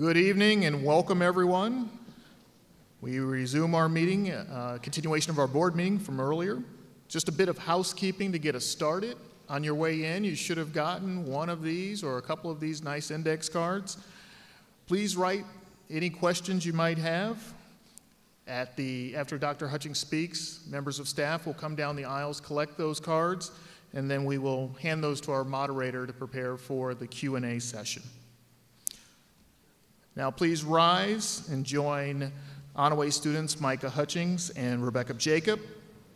Good evening and welcome everyone. We resume our meeting, continuation of our board meeting from earlier. Just a bit of housekeeping to get us started. On your way in, you should have gotten one of these or a couple of these nice index cards. Please write any questions you might have. After Dr. Hutchings speaks, members of staff will come down the aisles, collect those cards, and then we will hand those to our moderator to prepare for the Q&A session. Now please rise and join Onaway students Micah Hutchings and Rebecca Jacob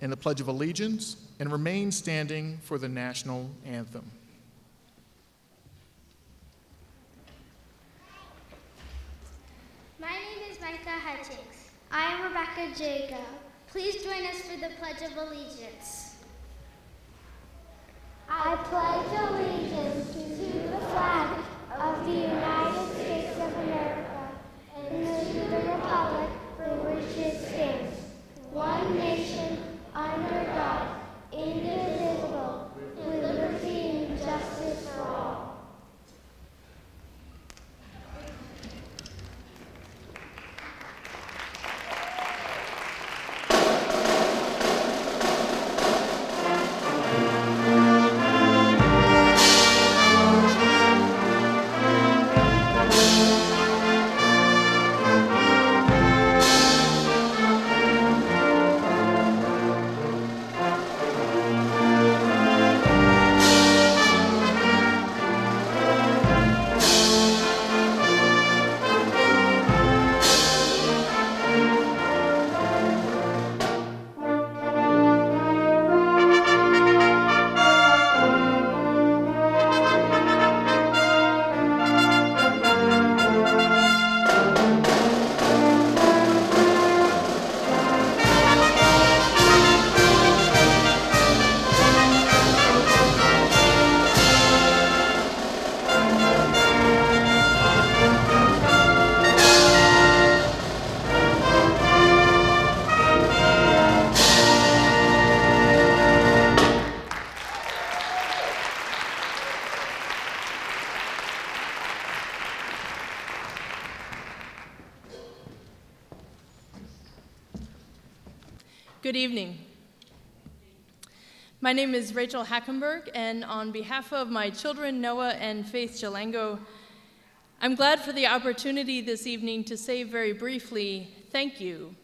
in the Pledge of Allegiance and remain standing for the national anthem. My name is Micah Hutchings. I am Rebecca Jacob. Please join us for the Pledge of Allegiance. I pledge allegiance to the flag of the United States of America and to the republic for which it stands, one nation, under God, indivisible, with liberty and justice for all. Good evening. My name is Rachel Hackenberg, and on behalf of my children, Noah and Faith Jalango, I'm glad for the opportunity this evening to say very briefly thank you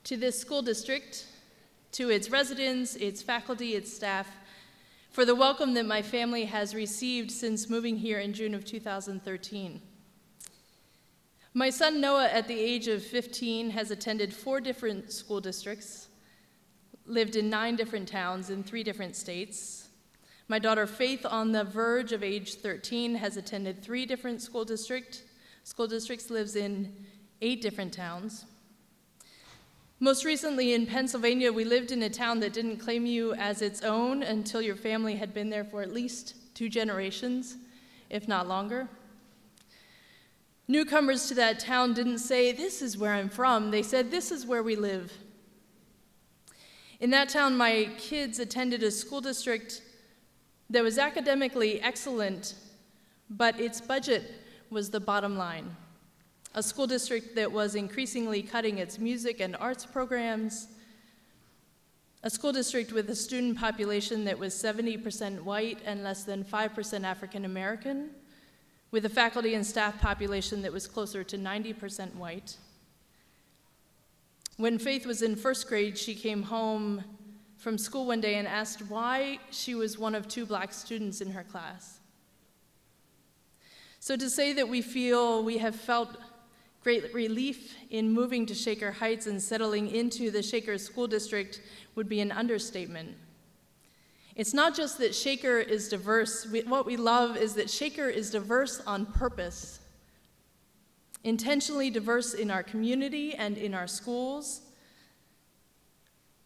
to this school district, to its residents, its faculty, its staff, for the welcome that my family has received since moving here in June of 2013. My son Noah, at the age of 15, has attended 4 different school districts, lived in 9 different towns in 3 different states. My daughter Faith, on the verge of age 13, has attended 3 different school districts, lives in 8 different towns. Most recently in Pennsylvania, we lived in a town that didn't claim you as its own until your family had been there for at least 2 generations, if not longer. Newcomers to that town didn't say, "This is where I'm from." They said, "This is where we live." In that town, my kids attended a school district that was academically excellent, but its budget was the bottom line. A school district that was increasingly cutting its music and arts programs. A school district with a student population that was 70% white and less than 5% African American, with a faculty and staff population that was closer to 90% white. When Faith was in 1st grade, she came home from school one day and asked why she was one of 2 black students in her class. So to say that we have felt great relief in moving to Shaker Heights and settling into the Shaker School District would be an understatement. It's not just that Shaker is diverse. What we love is that Shaker is diverse on purpose. Intentionally diverse in our community and in our schools,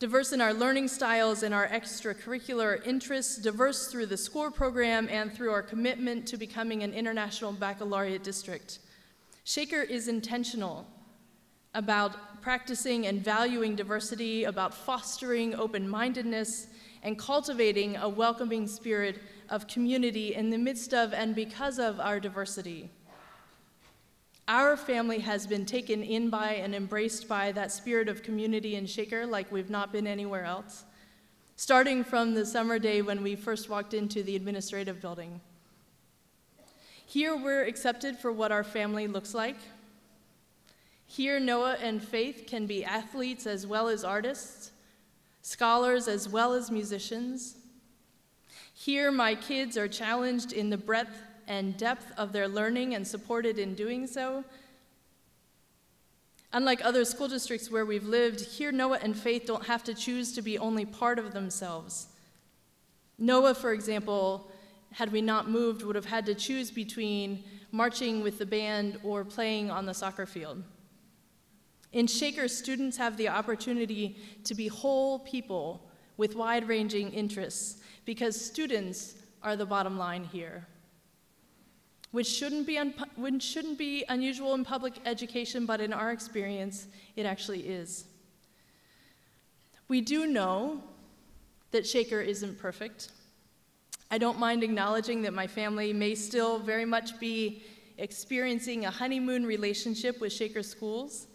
diverse in our learning styles and our extracurricular interests, diverse through the SCORE program and through our commitment to becoming an international baccalaureate district. Shaker is intentional about practicing and valuing diversity, about fostering open-mindedness, and cultivating a welcoming spirit of community in the midst of and because of our diversity. Our family has been taken in by and embraced by that spirit of community in Shaker like we've not been anywhere else, starting from the summer day when we first walked into the administrative building. Here we're accepted for what our family looks like. Here Noah and Faith can be athletes as well as artists, scholars as well as musicians. Here my kids are challenged in the breadth and depth of their learning and supported in doing so. Unlike other school districts where we've lived, here Noah and Faith don't have to choose to be only part of themselves. Noah, for example, had we not moved, would have had to choose between marching with the band or playing on the soccer field. In Shaker, students have the opportunity to be whole people with wide-ranging interests because students are the bottom line here, which shouldn't be unusual in public education, but in our experience, it actually is. We do know that Shaker isn't perfect. I don't mind acknowledging that my family may still very much be experiencing a honeymoon relationship with Shaker schools.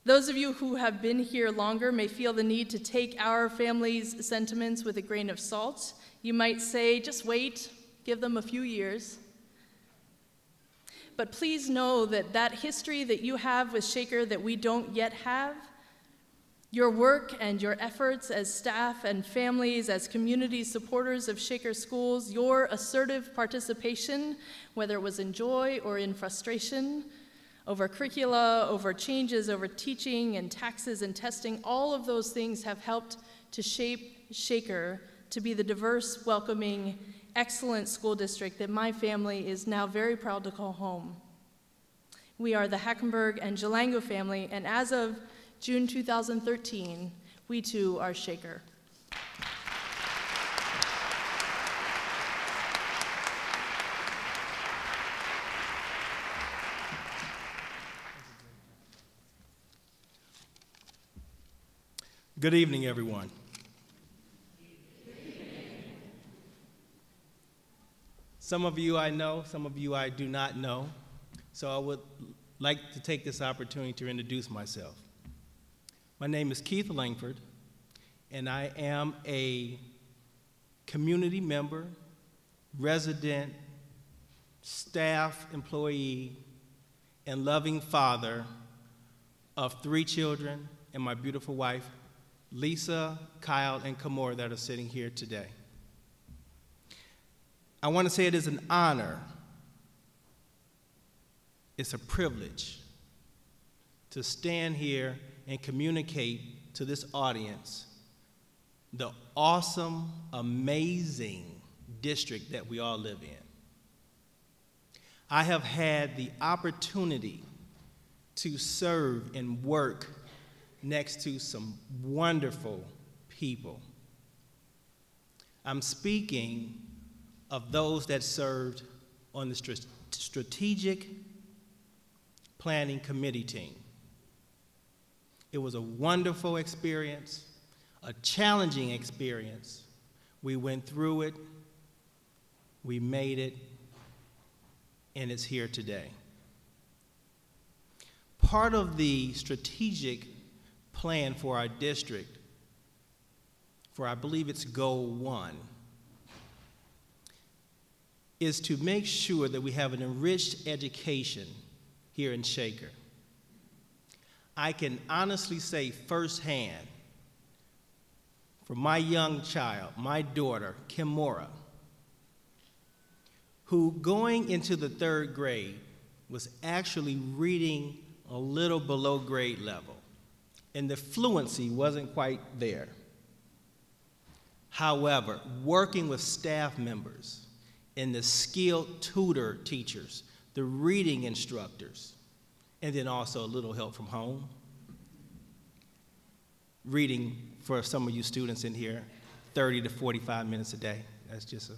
Those of you who have been here longer may feel the need to take our family's sentiments with a grain of salt. You might say, just wait, give them a few years. But please know that that history that you have with Shaker that we don't yet have, your work and your efforts as staff and families, as community supporters of Shaker schools, your assertive participation, whether it was in joy or in frustration, over curricula, over changes, over teaching and taxes and testing, all of those things have helped to shape Shaker to be the diverse, welcoming, excellent school district that my family is now very proud to call home. We are the Hackenberg and Jalango family, and as of June 2013, we too are Shaker. Good evening, everyone. Some of you I know, some of you I do not know, so I would like to take this opportunity to introduce myself. My name is Keith Langford, and I am a community member, resident, staff employee, and loving father of 3 children and my beautiful wife, Lisa, Kyle, and Kamora, that are sitting here today. I want to say it is an honor, it's a privilege to stand here and communicate to this audience the awesome, amazing district that we all live in. I have had the opportunity to serve and work next to some wonderful people. I'm speaking of those that served on the strategic planning committee team. It was a wonderful experience, a challenging experience. We went through it, we made it, and it's here today. Part of the strategic plan for our district, for I believe it's Goal 1, is to make sure that we have an enriched education here in Shaker. I can honestly say firsthand, for my young child, my daughter, Kamora, who going into the 3rd grade was actually reading a little below grade level, and the fluency wasn't quite there. However, working with staff members and the skilled tutor teachers, the reading instructors, and then also a little help from home. Reading for some of you students in here, 30 to 45 minutes a day. That's just a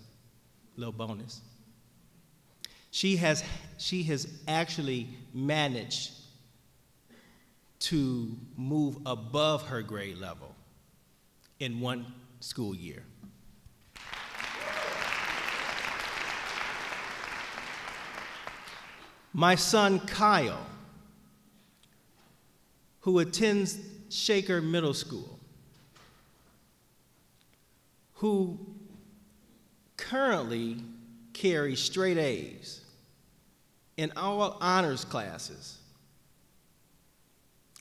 little bonus. She has actually managed to move above her grade level in 1 school year. My son Kyle, who attends Shaker Middle School, who currently carries straight A's in all honors classes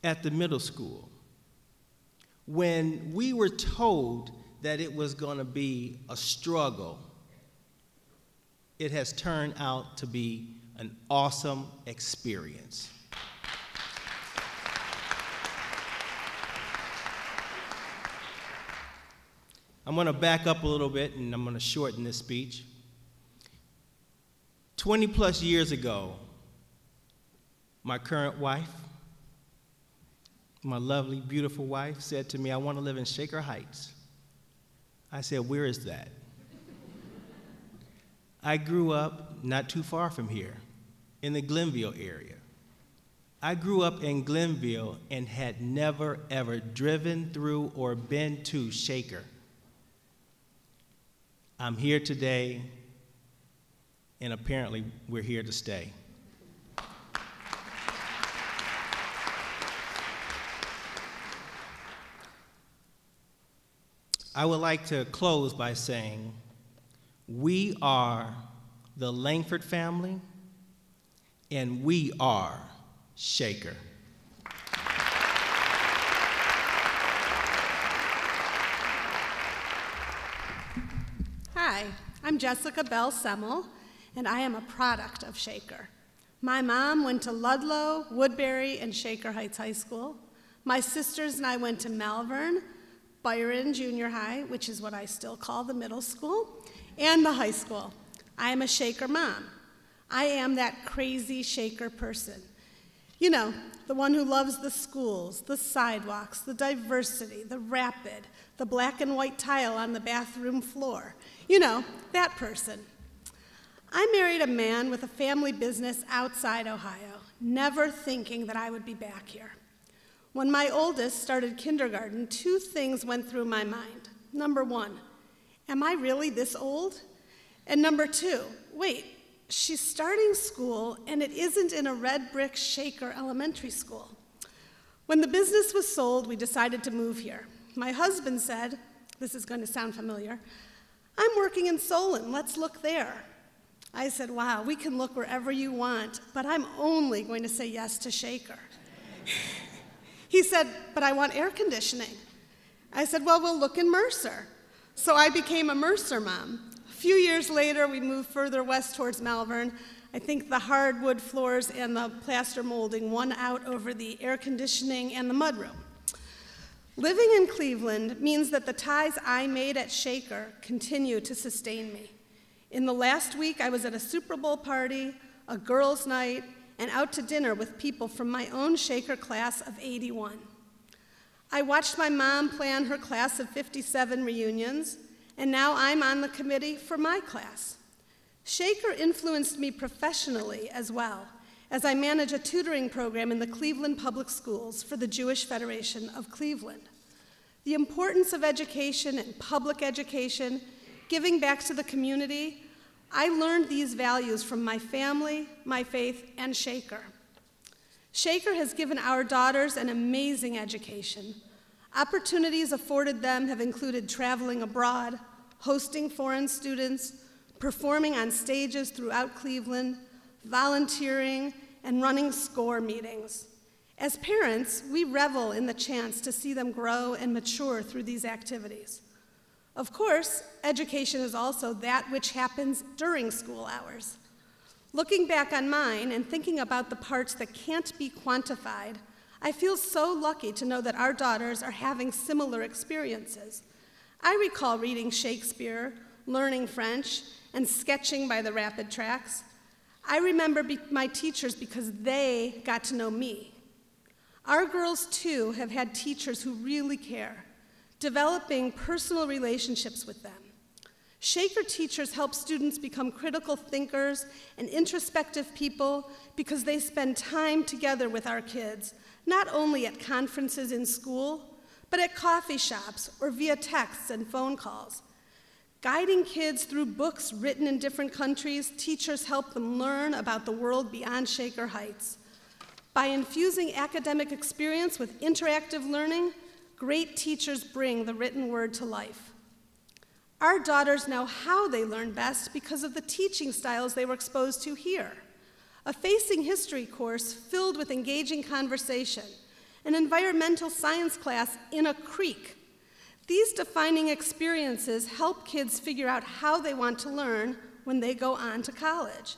at the middle school. When we were told that it was going to be a struggle, it has turned out to be an awesome experience. I'm going to back up a little bit and I'm going to shorten this speech. 20 plus years ago, my current wife, my lovely, beautiful wife, said to me, "I want to live in Shaker Heights." I said, "Where is that?" I grew up not too far from here, in the Glenville area. I grew up in Glenville and had never, ever driven through or been to Shaker. I'm here today, and apparently we're here to stay. I would like to close by saying, we are the Langford family, and we are Shaker. Hi, I'm Jessica Bell Semmel, and I am a product of Shaker. My mom went to Ludlow, Woodbury, and Shaker Heights High School. My sisters and I went to Malvern, Byron Junior High, which is what I still call the middle school, and the high school. I am a Shaker mom. I am that crazy Shaker person. You know, the one who loves the schools, the sidewalks, the diversity, the rapid, the black and white tile on the bathroom floor. You know, that person. I married a man with a family business outside Ohio, never thinking that I would be back here. When my oldest started kindergarten, two things went through my mind. Number one, am I really this old? And number two, wait, she's starting school and it isn't in a red brick Shaker elementary school. When the business was sold, we decided to move here. My husband said, this is going to sound familiar, "I'm working in Solon, let's look there." I said, "Wow, we can look wherever you want, but I'm only going to say yes to Shaker." He said, "But I want air conditioning." I said, "Well, we'll look in Mercer." So I became a Mercer mom. A few years later, we moved further west towards Malvern. I think the hardwood floors and the plaster molding won out over the air conditioning and the mudroom. Living in Cleveland means that the ties I made at Shaker continue to sustain me. In the last week, I was at a Super Bowl party, a girls' night, and out to dinner with people from my own Shaker class of '81. I watched my mom plan her class of '57 reunions, and now I'm on the committee for my class. Shaker influenced me professionally as well, as I manage a tutoring program in the Cleveland Public Schools for the Jewish Federation of Cleveland. The importance of education and public education, giving back to the community, I learned these values from my family, my faith, and Shaker. Shaker has given our daughters an amazing education. Opportunities afforded them have included traveling abroad, hosting foreign students, performing on stages throughout Cleveland, volunteering, and running SCORE meetings. As parents, we revel in the chance to see them grow and mature through these activities. Of course, education is also that which happens during school hours. Looking back on mine and thinking about the parts that can't be quantified, I feel so lucky to know that our daughters are having similar experiences. I recall reading Shakespeare, learning French, and sketching by the rapid tracks. I remember my teachers because they got to know me. Our girls, too, have had teachers who really care, developing personal relationships with them. Shaker teachers help students become critical thinkers and introspective people because they spend time together with our kids, not only at conferences in school, but at coffee shops or via texts and phone calls. Guiding kids through books written in different countries, teachers help them learn about the world beyond Shaker Heights. By infusing academic experience with interactive learning, great teachers bring the written word to life. Our daughters know how they learn best because of the teaching styles they were exposed to here. A facing history course filled with engaging conversation, an environmental science class in a creek. These defining experiences help kids figure out how they want to learn when they go on to college.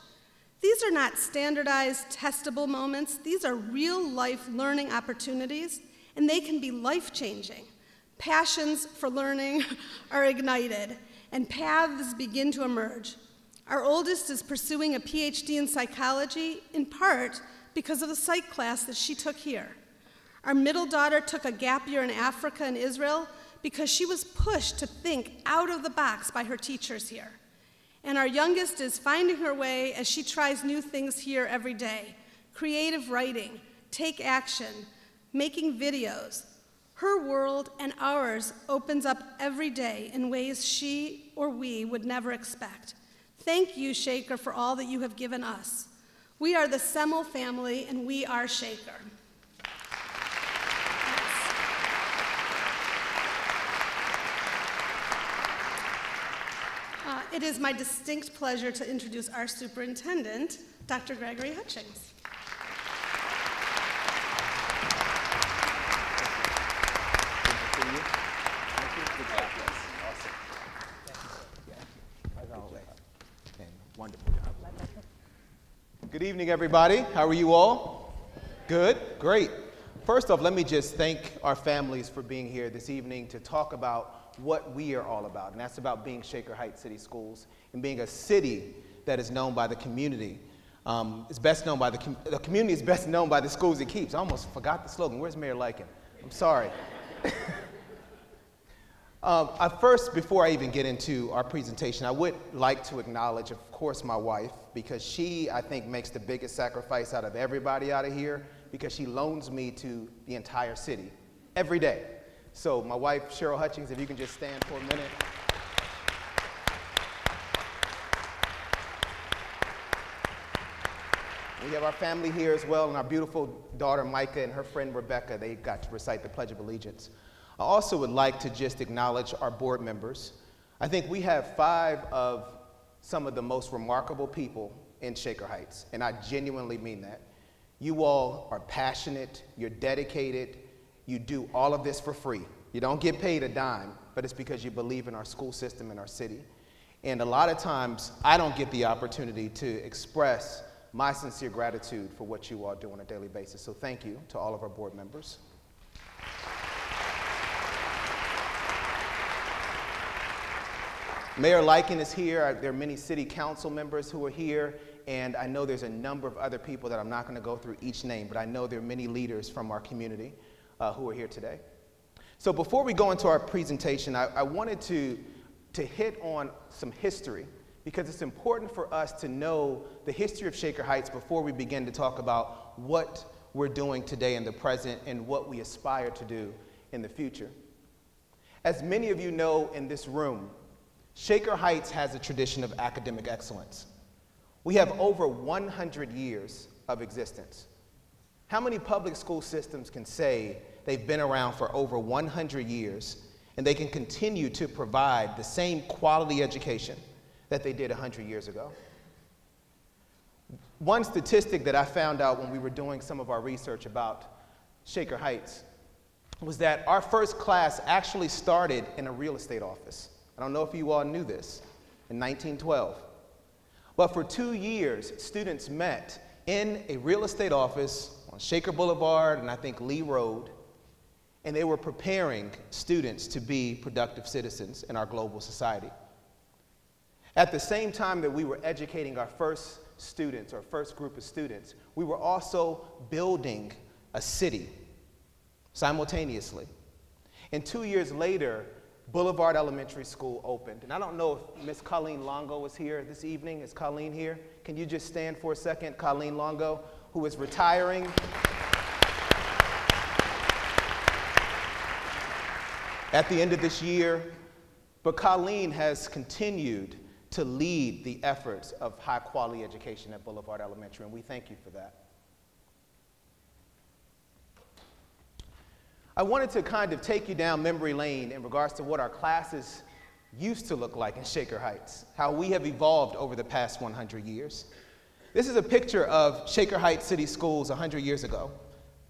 These are not standardized, testable moments. These are real-life learning opportunities, and they can be life-changing. Passions for learning are ignited, and paths begin to emerge. Our oldest is pursuing a PhD in psychology, in part because of the psych class that she took here. Our middle daughter took a gap year in Africa and Israel because she was pushed to think out of the box by her teachers here. And our youngest is finding her way as she tries new things here every day. Creative writing, take action, making videos. Her world and ours opens up every day in ways she or we would never expect. Thank you, Shaker, for all that you have given us. We are the Semmel family, and we are Shaker. It is my distinct pleasure to introduce our superintendent, Dr. Gregory Hutchings. Wonderful job. Good evening, everybody. How are you all? Good? Great. First off, let me just thank our families for being here this evening to talk about what we are all about, and that's about being Shaker Heights City Schools and being a city that is known by the community. It's best known by the community is best known by the schools it keeps. I almost forgot the slogan. Where's Mayor Lycan? I'm sorry. First, before I even get into our presentation, I would like to acknowledge, of course, my wife, because she, I think, makes the biggest sacrifice out of everybody out of here, because she loans me to the entire city every day. So my wife, Cheryl Hutchings, if you can just stand for a minute. We have our family here as well, and our beautiful daughter, Micah, and her friend, Rebecca. They got to recite the Pledge of Allegiance. I also would like to just acknowledge our board members. I think we have 5 of some of the most remarkable people in Shaker Heights, and I genuinely mean that. You all are passionate, you're dedicated, you do all of this for free. You don't get paid a dime, but it's because you believe in our school system and our city. And a lot of times, I don't get the opportunity to express my sincere gratitude for what you all do on a daily basis. So thank you to all of our board members. Mayor Lycan is here. There are many city council members who are here, and I know there's a number of other people that I'm not going to go through each name, but I know there are many leaders from our community who are here today. So before we go into our presentation, I wanted to hit on some history, because it's important for us to know the history of Shaker Heights before we begin to talk about what we're doing today in the present and what we aspire to do in the future. As many of you know in this room, Shaker Heights has a tradition of academic excellence. We have over 100 years of existence. How many public school systems can say they've been around for over 100 years and they can continue to provide the same quality education that they did 100 years ago? One statistic that I found out when we were doing some of our research about Shaker Heights was that our first class actually started in a real estate office. I don't know if you all knew this, in 1912. But for 2 years, students met in a real estate office on Shaker Boulevard and I think Lee Road, and they were preparing students to be productive citizens in our global society. At the same time that we were educating our first students, or first group of students, we were also building a city simultaneously. And 2 years later, Boulevard Elementary School opened. And I don't know if Miss Colleen Longo was here this evening. Is Colleen here? Can you just stand for a second? Colleen Longo, who is retiring. At the end of this year, but Colleen has continued to lead the efforts of high-quality education at Boulevard Elementary, and we thank you for that. I wanted to kind of take you down memory lane in regards to what our classes used to look like in Shaker Heights, how we have evolved over the past 100 years. This is a picture of Shaker Heights City Schools 100 years ago,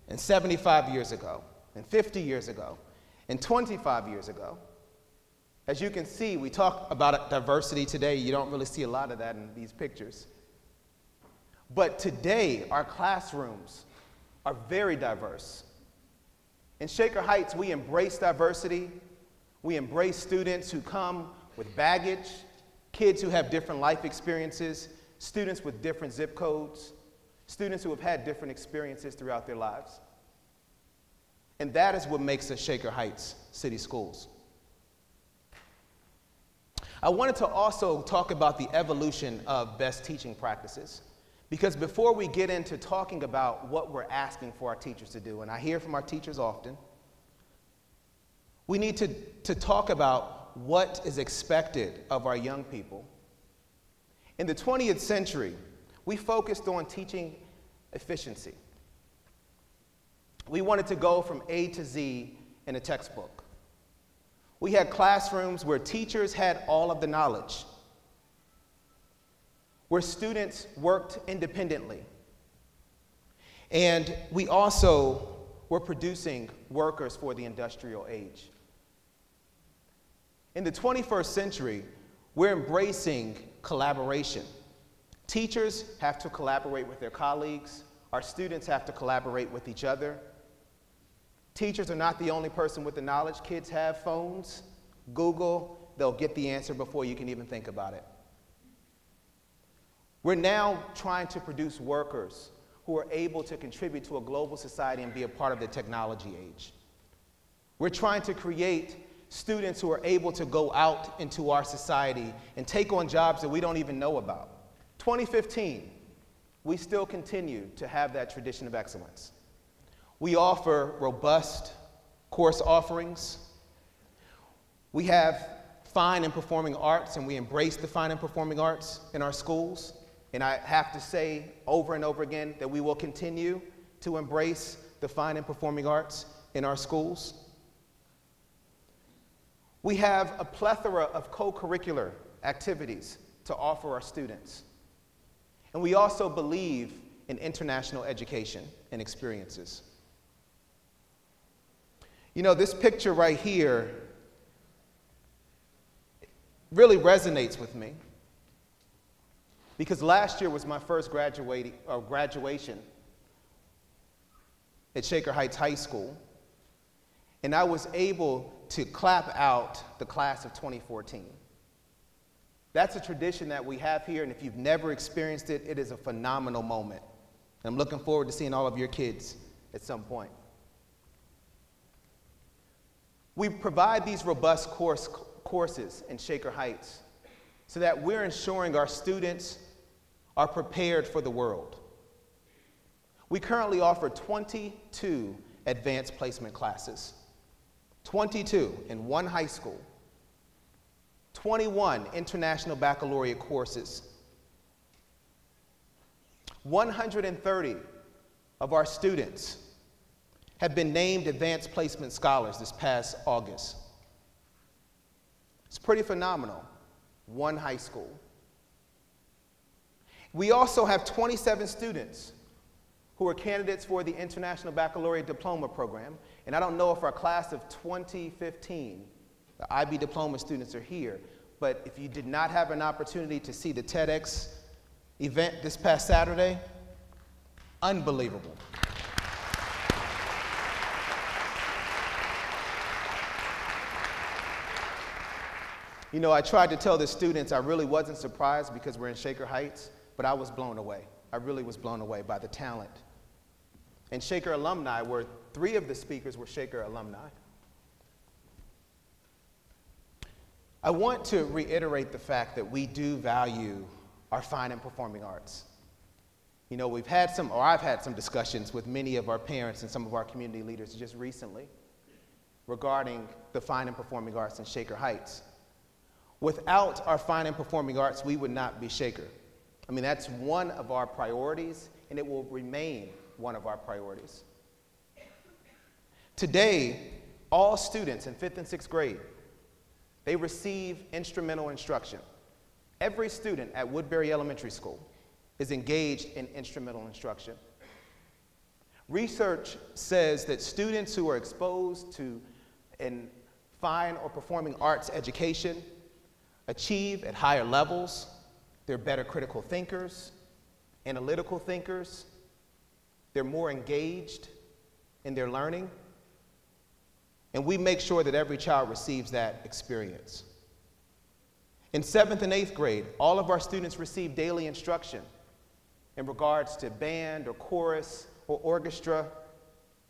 and 75 years ago, and 50 years ago, and 25 years ago. As you can see, we talk about diversity today. You don't really see a lot of that in these pictures. But today, our classrooms are very diverse. In Shaker Heights, we embrace diversity. We embrace students who come with baggage, kids who have different life experiences, students with different zip codes, students who have had different experiences throughout their lives. And that is what makes us Shaker Heights City Schools. I wanted to also talk about the evolution of best teaching practices, because before we get into talking about what we're asking for our teachers to do, and I hear from our teachers often, we need to talk about what is expected of our young people. In the 20th century, we focused on teaching efficiency. We wanted to go from A to Z in a textbook. We had classrooms where teachers had all of the knowledge, where students worked independently. And we also were producing workers for the industrial age. In the 21st century, we're embracing collaboration. Teachers have to collaborate with their colleagues. Our students have to collaborate with each other. Teachers are not the only person with the knowledge. Kids have phones, Google, they'll get the answer before you can even think about it. We're now trying to produce workers who are able to contribute to a global society and be a part of the technology age. We're trying to create students who are able to go out into our society and take on jobs that we don't even know about. 2015, we still continue to have that tradition of excellence. We offer robust course offerings. We have fine and performing arts, and we embrace the fine and performing arts in our schools. And I have to say over and over again that we will continue to embrace the fine and performing arts in our schools. We have a plethora of co-curricular activities to offer our students. And we also believe in international education and experiences. You know, this picture right here really resonates with me, because last year was my first graduation at Shaker Heights High School, and I was able to clap out the class of 2014. That's a tradition that we have here, and if you've never experienced it, it is a phenomenal moment. And I'm looking forward to seeing all of your kids at some point. We provide these robust courses in Shaker Heights so that we're ensuring our students are prepared for the world. We currently offer 22 advanced placement classes, 22 in one high school, 21 international baccalaureate courses. 130 of our students have been named advanced placement scholars this past August. It's pretty phenomenal, one high school. We also have 27 students who are candidates for the International Baccalaureate Diploma Program, and I don't know if our class of 2015, the IB Diploma students are here, but if you did not have an opportunity to see the TEDx event this past Saturday, unbelievable. You know, I tried to tell the students I really wasn't surprised because we're in Shaker Heights, but I was blown away. I really was blown away by the talent. And Shaker alumni were, 3 of the speakers were Shaker alumni. I want to reiterate the fact that we do value our fine and performing arts. You know, I've had some discussions with many of our parents and some of our community leaders just recently regarding the fine and performing arts in Shaker Heights. Without our fine and performing arts, we would not be Shaker. I mean, that's one of our priorities, and it will remain one of our priorities. Today, all students in 5th and 6th grade, they receive instrumental instruction. Every student at Woodbury Elementary School is engaged in instrumental instruction. Research says that students who are exposed to in fine or performing arts education achieve at higher levels. They're better critical thinkers, analytical thinkers. They're more engaged in their learning. And we make sure that every child receives that experience. In 7th and 8th grade, all of our students receive daily instruction in regards to band or chorus or orchestra,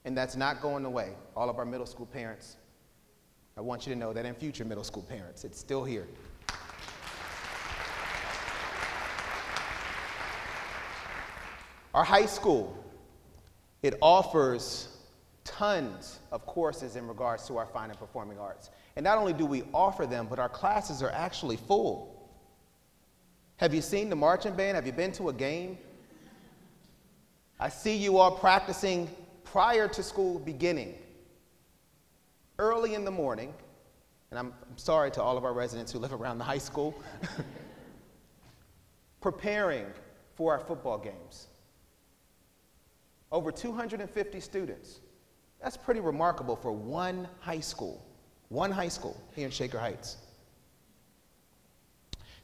and that's not going away. All of our middle school parents, I want you to know that, and future middle school parents, it's still here. Our high school, it offers tons of courses in regards to our fine and performing arts. And not only do we offer them, but our classes are actually full. Have you seen the marching band? Have you been to a game? I see you all practicing prior to school beginning, early in the morning, and I'm sorry to all of our residents who live around the high school, preparing for our football games. Over 250 students. That's pretty remarkable for one high school here in Shaker Heights.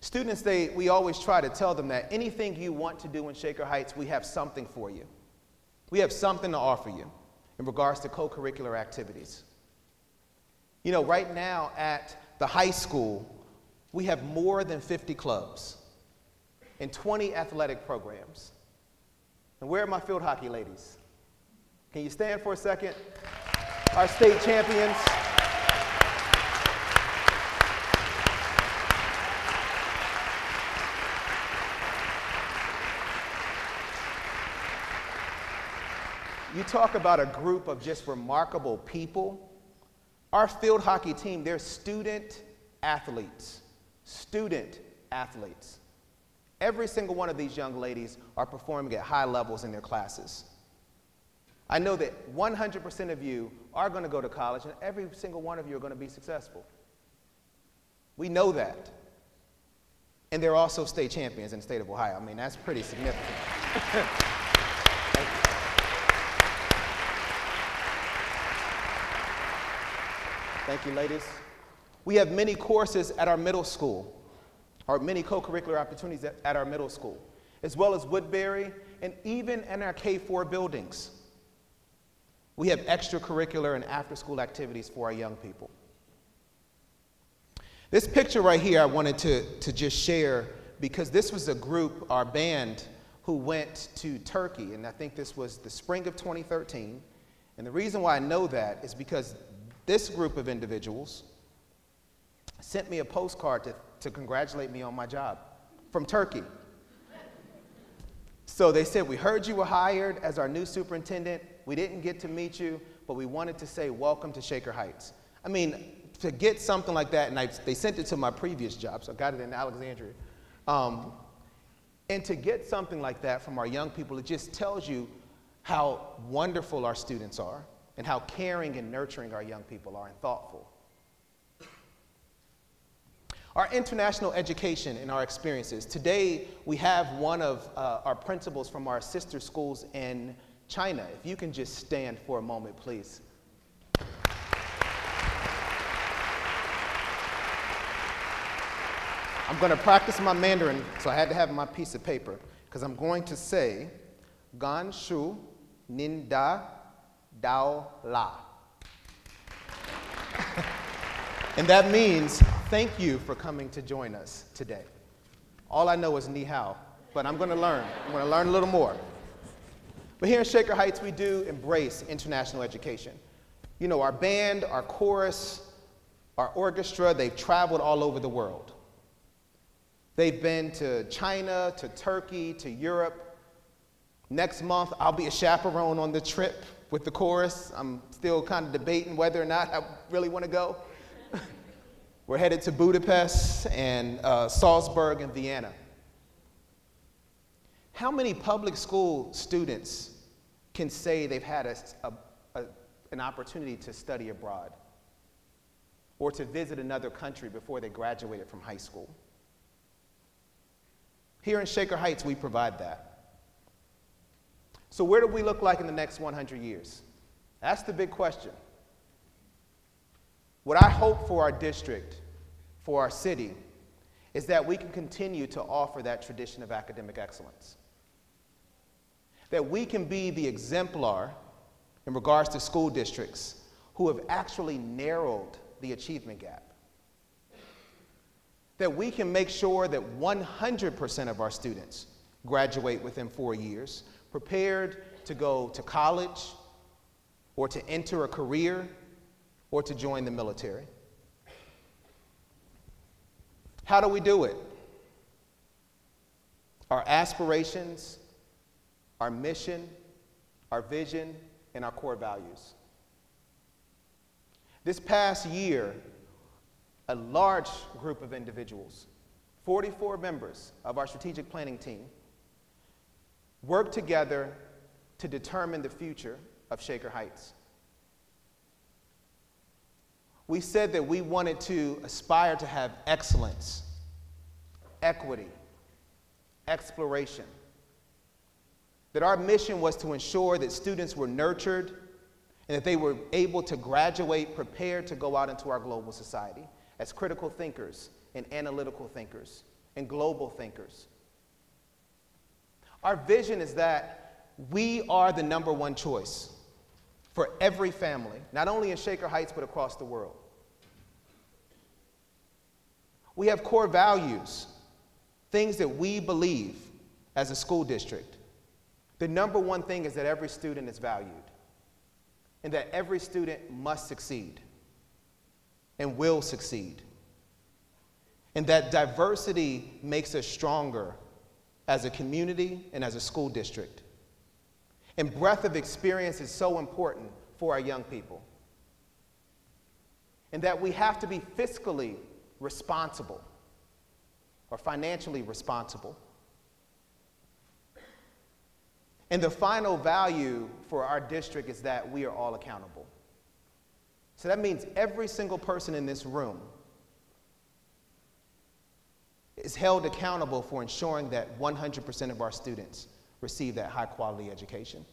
Students, we always try to tell them that anything you want to do in Shaker Heights, we have something for you. We have something to offer you in regards to co-curricular activities. You know, right now at the high school, we have more than 50 clubs and 20 athletic programs. And where are my field hockey ladies? Can you stand for a second? Our state champions. You talk about a group of just remarkable people. Our field hockey team, they're student athletes. Student athletes. Every single one of these young ladies are performing at high levels in their classes. I know that 100% of you are going to go to college, and every single one of you are going to be successful. We know that. And they're also state champions in the state of Ohio. I mean, that's pretty significant. Thank you, ladies. We have many courses at our middle school, or many co-curricular opportunities at our middle school, as well as Woodbury, and even in our K-4 buildings. We have extracurricular and after-school activities for our young people. This picture right here I wanted to just share because this was a group, our band, who went to Turkey, and I think this was the spring of 2013. And the reason why I know that is because this group of individuals sent me a postcard to congratulate me on my job from Turkey. So they said, we heard you were hired as our new superintendent. We didn't get to meet you, but we wanted to say welcome to Shaker Heights. I mean, to get something like that, and they sent it to my previous job, so I got it in Alexandria. And to get something like that from our young people, it just tells you how wonderful our students are and how caring and nurturing our young people are and thoughtful. Our international education and our experiences. Today, we have one of our principals from our sister schools in China. If you can just stand for a moment, please. I'm going to practice my Mandarin, so I had to have my piece of paper, because I'm going to say, Gan Shu Nin Da Dao La. And that means, thank you for coming to join us today. All I know is Ni Hao, but I'm going to learn. I'm going to learn a little more. But here in Shaker Heights, we do embrace international education. You know, our band, our chorus, our orchestra, they've traveled all over the world. They've been to China, to Turkey, to Europe. Next month, I'll be a chaperone on the trip with the chorus. I'm still kind of debating whether or not I really want to go. We're headed to Budapest and Salzburg and Vienna. How many public school students can say they've had an opportunity to study abroad or to visit another country before they graduated from high school? Here in Shaker Heights, we provide that. So where do we look like in the next 100 years? That's the big question. What I hope for our district, for our city, is that we can continue to offer that tradition of academic excellence. That we can be the exemplar in regards to school districts who have actually narrowed the achievement gap. That we can make sure that 100% of our students graduate within 4 years, prepared to go to college or to enter a career or to join the military. How do we do it? Our aspirations, our mission, our vision, and our core values. This past year, a large group of individuals, 44 members of our strategic planning team, worked together to determine the future of Shaker Heights. We said that we wanted to aspire to have excellence, equity, exploration. That our mission was to ensure that students were nurtured and that they were able to graduate prepared to go out into our global society as critical thinkers and analytical thinkers and global thinkers. Our vision is that we are the #1 choice for every family, not only in Shaker Heights, but across the world. We have core values, things that we believe as a school district. The #1 thing is that every student is valued and that every student must succeed and will succeed. And that diversity makes us stronger as a community and as a school district. And breadth of experience is so important for our young people. And that we have to be fiscally responsible or financially responsible. And the final value for our district is that we are all accountable. So that means every single person in this room is held accountable for ensuring that 100% of our students receive that high quality education.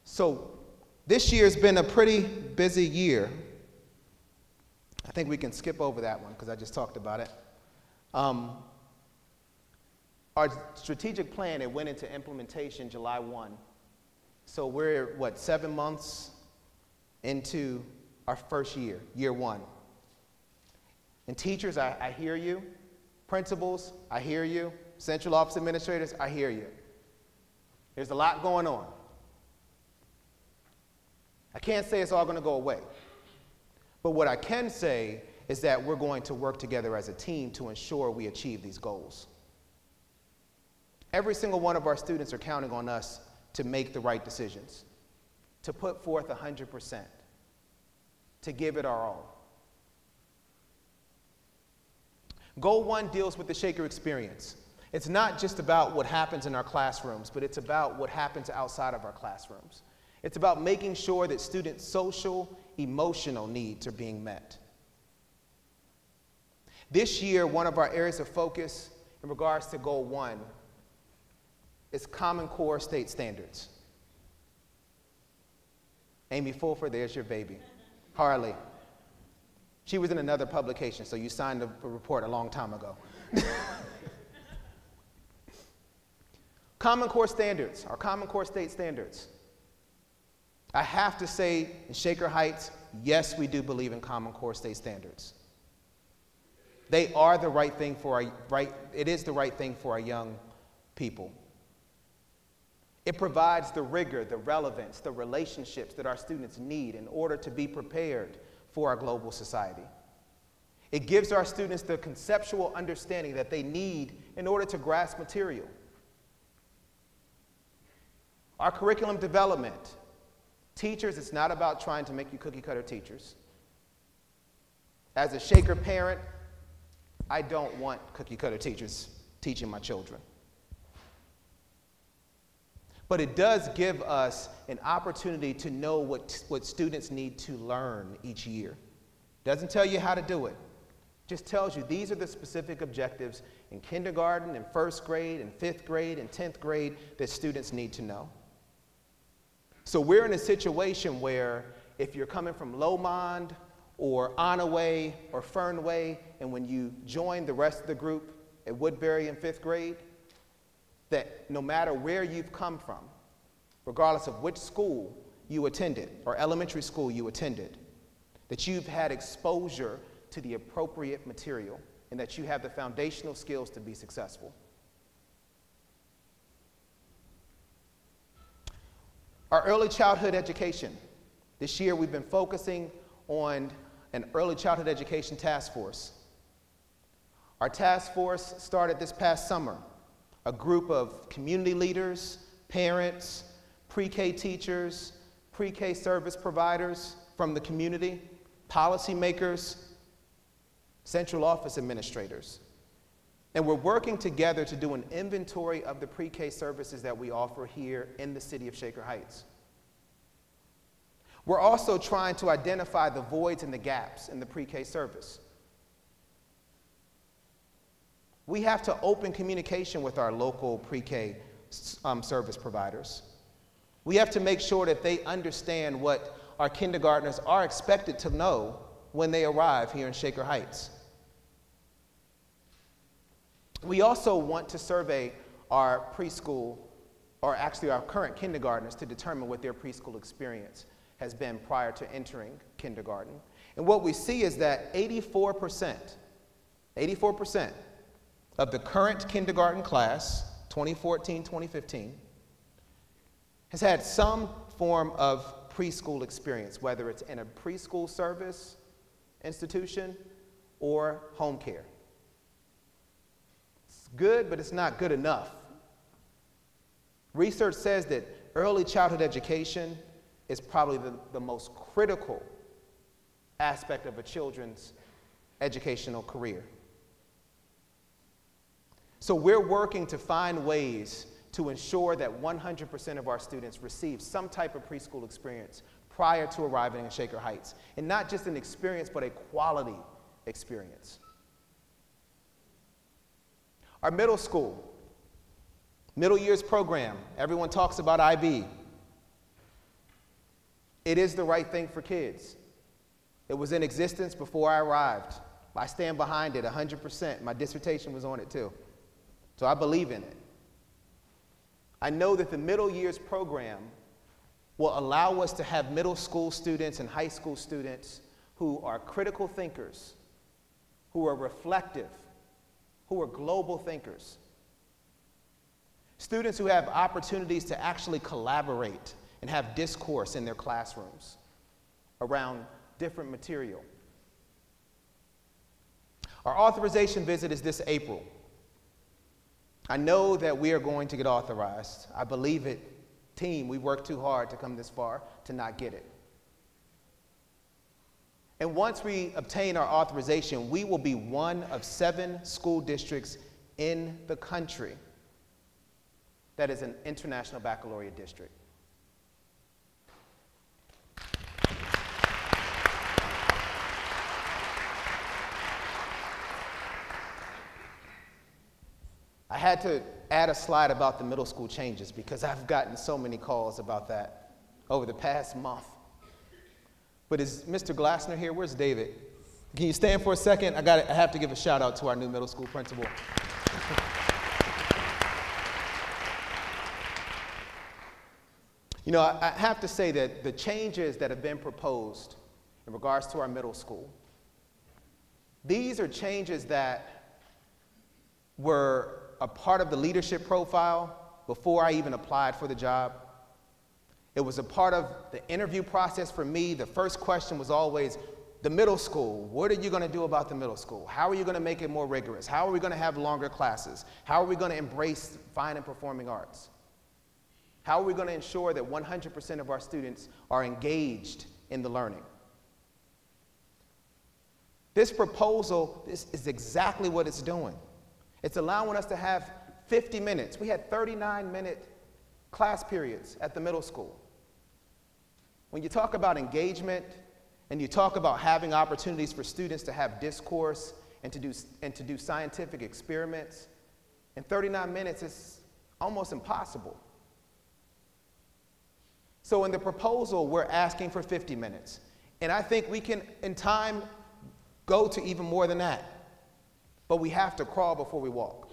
So this year's been a pretty busy year. I think we can skip over that one because I just talked about it. Our strategic plan, it went into implementation July 1. So we're, 7 months into our first year, year 1. And teachers, I hear you. Principals, I hear you. Central office administrators, I hear you. There's a lot going on. I can't say it's all going to go away. But what I can say is that we're going to work together as a team to ensure we achieve these goals. Every single one of our students are counting on us to make the right decisions, to put forth 100%, to give it our all. Goal 1 deals with the Shaker experience. It's not just about what happens in our classrooms, but it's about what happens outside of our classrooms. It's about making sure that students' social, emotional needs are being met. This year, one of our areas of focus in regards to Goal 1 is Common Core state standards. Amy Fulford, there's your baby. Harley. She was in another publication, so you signed a report a long time ago. Common Core standards, our Common Core state standards. I have to say, in Shaker Heights, yes, we do believe in Common Core state standards. They are the right thing for it is the right thing for our young people. It provides the rigor, the relevance, the relationships that our students need in order to be prepared for our global society. It gives our students the conceptual understanding that they need in order to grasp material. Our curriculum development. Teachers, it's not about trying to make you cookie cutter teachers. As a Shaker parent, I don't want cookie-cutter teachers teaching my children. But it does give us an opportunity to know what students need to learn each year. Doesn't tell you how to do it. Just tells you these are the specific objectives in kindergarten, in first grade, in 5th grade, and 10th grade that students need to know. So we're in a situation where if you're coming from Lomond or Onaway or Fernway, and when you join the rest of the group at Woodbury in 5th grade, that no matter where you've come from, regardless of which school you attended or elementary school you attended, that you've had exposure to the appropriate material and that you have the foundational skills to be successful. Our early childhood education. This year we've been focusing on an early childhood education task force. Our task force started this past summer. A group of community leaders, parents, pre-K teachers, pre-K service providers from the community, policymakers, central office administrators. And we're working together to do an inventory of the pre-K services that we offer here in the city of Shaker Heights. We're also trying to identify the voids and the gaps in the pre-K service. We have to open communication with our local pre-K service providers. We have to make sure that they understand what our kindergartners are expected to know when they arrive here in Shaker Heights. We also want to survey our preschool, or actually our current kindergartners, to determine what their preschool experience has been prior to entering kindergarten. And what we see is that 84% of the current kindergarten class, 2014-2015, has had some form of preschool experience, whether it's in a preschool service institution or home care. It's good, but it's not good enough. Research says that early childhood education is probably the most critical aspect of a children's educational career. So we're working to find ways to ensure that 100% of our students receive some type of preschool experience prior to arriving in Shaker Heights. And not just an experience, but a quality experience. Our middle school, middle years program, everyone talks about IB. It is the right thing for kids. It was in existence before I arrived. I stand behind it 100%. My dissertation was on it too. So I believe in it. I know that the middle years program will allow us to have middle school students and high school students who are critical thinkers, who are reflective, who are global thinkers. Students who have opportunities to actually collaborate and have discourse in their classrooms around different material. Our authorization visit is this April. I know that we are going to get authorized. I believe it. Team, we worked too hard to come this far to not get it. And once we obtain our authorization, we will be one of 7 school districts in the country that is an international baccalaureate district. I had to add a slide about the middle school changes because I've gotten so many calls about that over the past month. But is Mr. Glassner here? Where's David? Can you stand for a second? I have to give a shout out to our new middle school principal. You know, I have to say that the changes that have been proposed in regards to our middle school, these are changes that were a part of the leadership profile before I even applied for the job. It was a part of the interview process for me. The first question was always, the middle school, what are you going to do about the middle school? How are you going to make it more rigorous? How are we going to have longer classes? How are we going to embrace fine and performing arts? How are we going to ensure that 100% of our students are engaged in the learning? This proposal is exactly what it's doing. It's allowing us to have 50 minutes. We had 39-minute class periods at the middle school. When you talk about engagement and you talk about having opportunities for students to have discourse and to do scientific experiments, in 39 minutes is almost impossible. So in the proposal, we're asking for 50 minutes. And I think we can, in time, go to even more than that. But we have to crawl before we walk.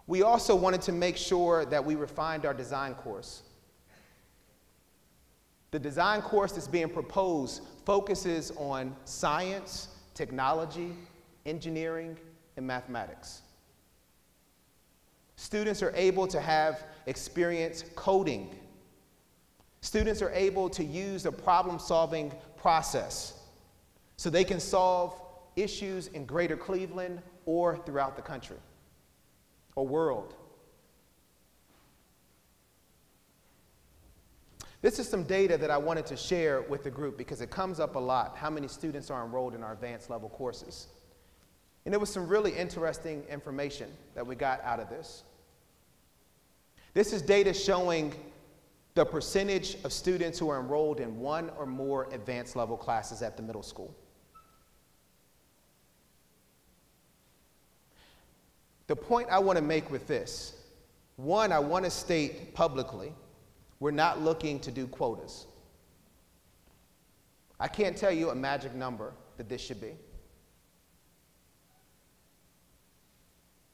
We also wanted to make sure that we refined our design course. The design course that's being proposed focuses on science, technology, engineering, and mathematics. Students are able to have experience coding. Students are able to use the problem-solving process so they can solve issues in Greater Cleveland or throughout the country or world. This is some data that I wanted to share with the group because it comes up a lot, how many students are enrolled in our advanced level courses. And there was some really interesting information that we got out of this. This is data showing the percentage of students who are enrolled in one or more advanced level classes at the middle school. The point I want to make with this, one, I want to state publicly, we're not looking to do quotas. I can't tell you a magic number that this should be.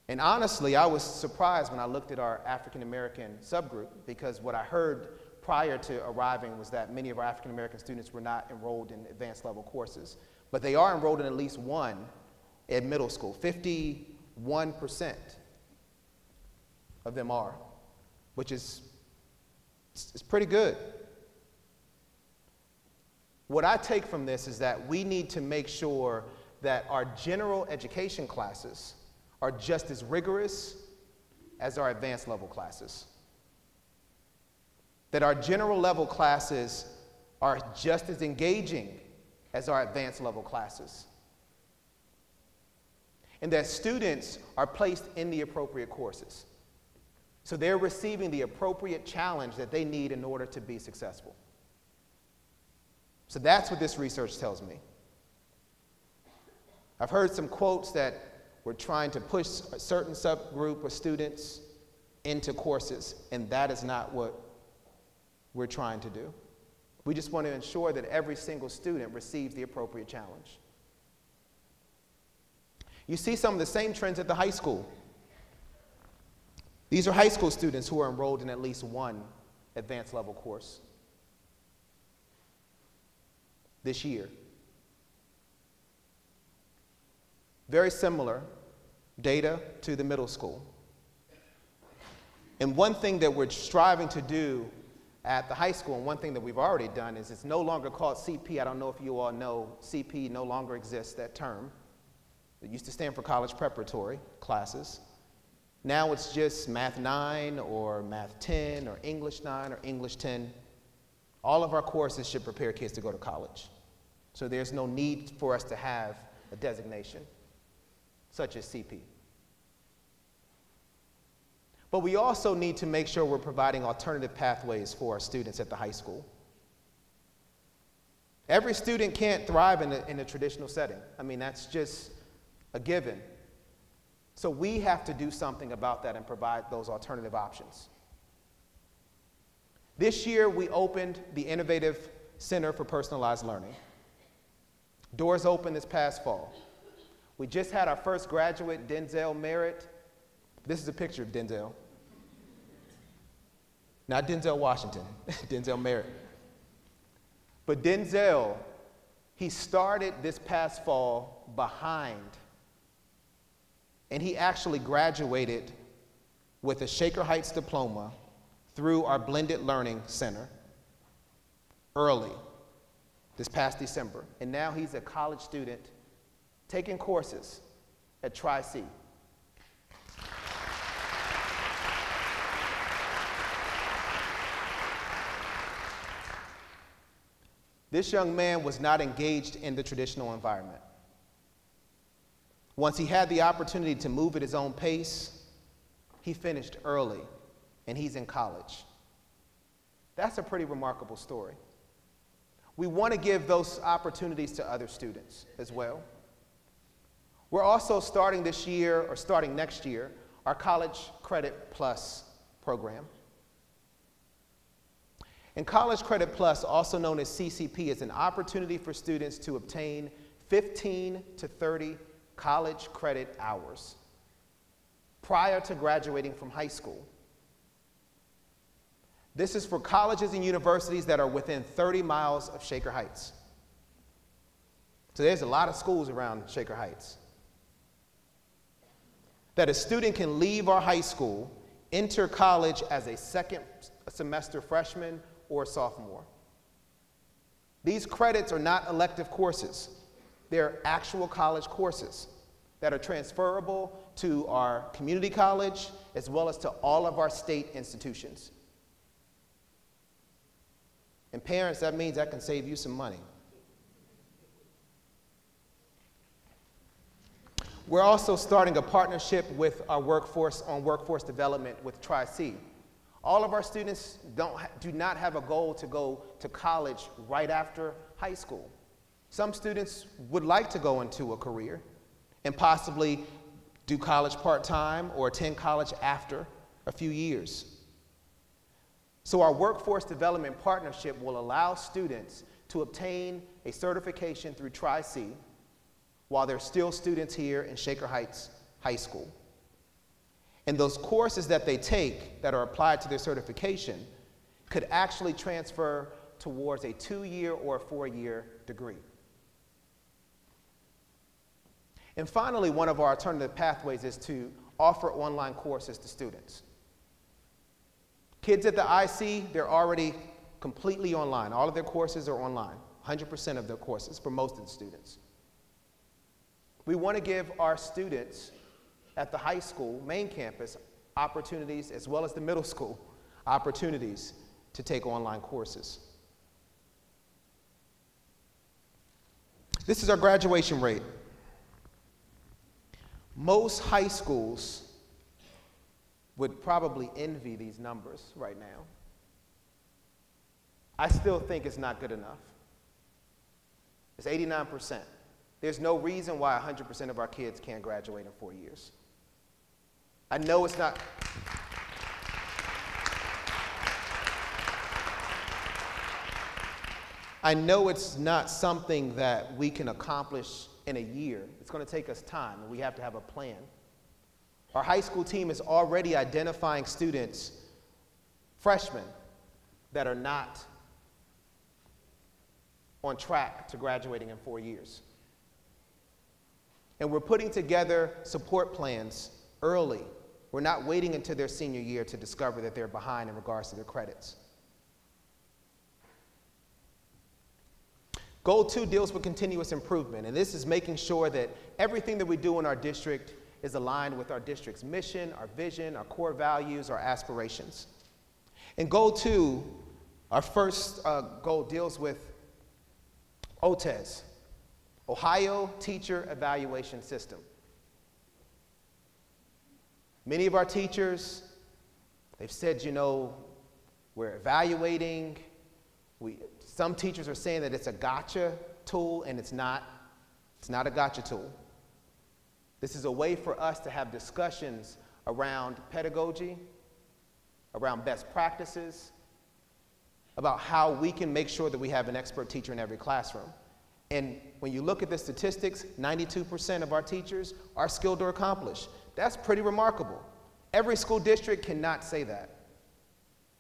And honestly, I was surprised when I looked at our African American subgroup because what I heard prior to arriving was that many of our African American students were not enrolled in advanced level courses, but they are enrolled in at least one at middle school. 51% of them are, which is it's pretty good. What I take from this is that we need to make sure that our general education classes are just as rigorous as our advanced level classes. That our general level classes are just as engaging as our advanced level classes. And that students are placed in the appropriate courses. So they're receiving the appropriate challenge that they need in order to be successful. So that's what this research tells me. I've heard some quotes that we're trying to push a certain subgroup of students into courses, and that is not what we're trying to do. We just want to ensure that every single student receives the appropriate challenge. You see some of the same trends at the high school. These are high school students who are enrolled in at least one advanced level course this year. Very similar data to the middle school. And one thing that we're striving to do at the high school, and one thing that we've already done, is it's no longer called CP. I don't know if you all know, CP no longer exists, that term. It used to stand for college preparatory classes. Now it's just Math 9 or Math 10 or English 9 or English 10. All of our courses should prepare kids to go to college. So there's no need for us to have a designation such as CP. But we also need to make sure we're providing alternative pathways for our students at the high school. Every student can't thrive in a traditional setting. I mean, that's just a given. So we have to do something about that and provide those alternative options. This year, we opened the Innovative Center for Personalized Learning. Doors opened this past fall. We just had our first graduate, Denzel Merritt. This is a picture of Denzel. Not Denzel Washington, Denzel Merritt. But Denzel, he started this past fall behind, and he actually graduated with a Shaker Heights diploma through our Blended Learning Center early, this past December. And now he's a college student taking courses at Tri-C. This young man was not engaged in the traditional environment. Once he had the opportunity to move at his own pace, he finished early, and he's in college. That's a pretty remarkable story. We want to give those opportunities to other students as well. We're also starting this year, or starting next year, our College Credit Plus program. And College Credit Plus, also known as CCP, is an opportunity for students to obtain 15 to 30 college credit hours prior to graduating from high school. This is for colleges and universities that are within 30 miles of Shaker Heights. So there's a lot of schools around Shaker Heights. That a student can leave our high school, enter college as a second semester freshman or sophomore. These credits are not elective courses. They're actual college courses that are transferable to our community college as well as to all of our state institutions. And parents, that means that can save you some money. We're also starting a partnership with our workforce on workforce development with Tri-C. All of our students do not have a goal to go to college right after high school. Some students would like to go into a career and possibly do college part-time or attend college after a few years. So our workforce development partnership will allow students to obtain a certification through Tri-C while they're still students here in Shaker Heights High School. And those courses that they take that are applied to their certification could actually transfer towards a 2-year or a 4-year degree. And finally, one of our alternative pathways is to offer online courses to students. Kids at the IC, they're already completely online. All of their courses are online, 100% of their courses for most of the students. We want to give our students at the high school, main campus, opportunities, as well as the middle school, opportunities to take online courses. This is our graduation rate. Most high schools would probably envy these numbers right now. I still think it's not good enough. It's 89%. There's no reason why 100% of our kids can't graduate in 4 years. I know it's not. I know it's not something that we can accomplish in a year. It's going to take us time, and we have to have a plan. Our high school team is already identifying students, freshmen, that are not on track to graduating in 4 years. And we're putting together support plans early. We're not waiting until their senior year to discover that they're behind in regards to their credits. Goal 2 deals with continuous improvement, and this is making sure that everything that we do in our district is aligned with our district's mission, our vision, our core values, our aspirations. And Goal 2, our first goal, deals with OTES, Ohio Teacher Evaluation System. Many of our teachers, they've said, you know, we're evaluating. Some teachers are saying that it's a gotcha tool, and it's not. It's not a gotcha tool. This is a way for us to have discussions around pedagogy, around best practices, about how we can make sure that we have an expert teacher in every classroom. And when you look at the statistics, 92% of our teachers are skilled or accomplished. That's pretty remarkable. Every school district cannot say that.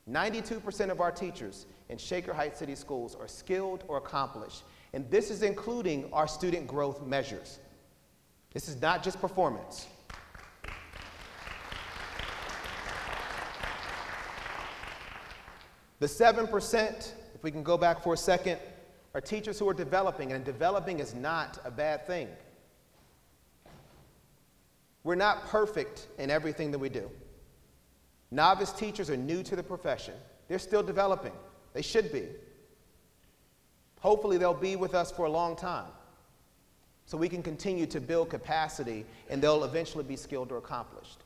92% of our teachers in Shaker Heights City Schools are skilled or accomplished. And this is including our student growth measures. This is not just performance. The 7%, if we can go back for a second, are teachers who are developing, and developing is not a bad thing. We're not perfect in everything that we do. Novice teachers are new to the profession. They're still developing. They should be. Hopefully they'll be with us for a long time so we can continue to build capacity and they'll eventually be skilled or accomplished.